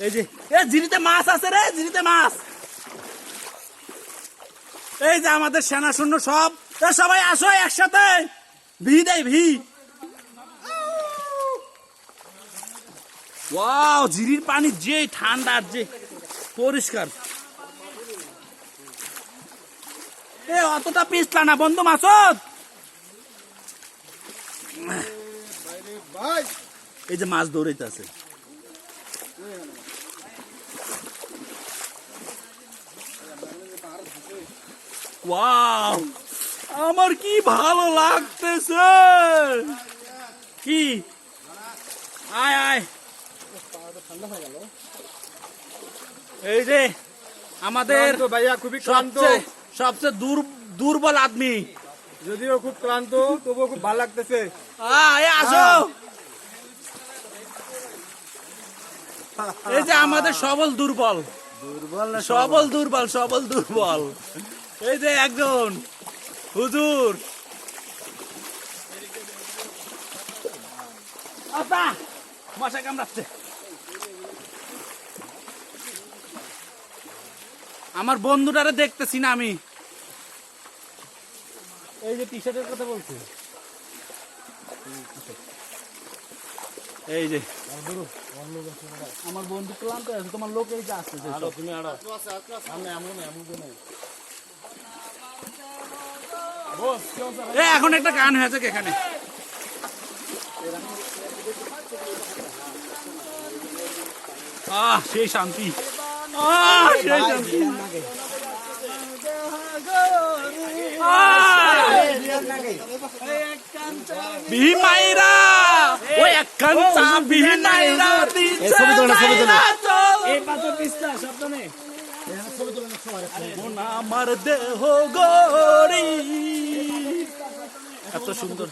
এই যে জিরিতে মাছ আছে রে, জিরিতে মাছ। এই যে আমাদের সেনা শূন্য সব, সবাই আসো একসাথে, ভি দেয় ভি। ওয়াও, জিরির পানি যে ঠান্ডা, যে পরিষ্কার। অতটা পিছলা না বন্ধু মাসুদ। এই যে মাছ দৌড়াইতেছে। ওয়াও, আমার কি ভালো লাগতেছে। কি আয় আয়, এই যে আমাদের ভাইয়া খুবই ক্লান্ত, সবচেয়ে দুর্বল আদমি, যদিও খুব ক্লান্ত তবুও খুব ভালো লাগতেছে। আসো। এই যে আমাদের সবল দুর্বল, সবল দুর্বল। এই যে একজন হুজুর, মশা কামড়াচ্ছে। আমার বন্ধুটারে দেখতেছি না আমি। এই যে টি শার্টের কথা বলছি, এই যে আমার বন্ধু ক্লান্ত আছে, তোমার লোক এই যে আসতেছে। এখন একটা গান হয়েছে এখানে, সেই শান্তি, সেই শান্তি। বিহিমাইরা ওই একখান চা, বিহিমাইরা আমার দেহ গরি, এত সুন্দর।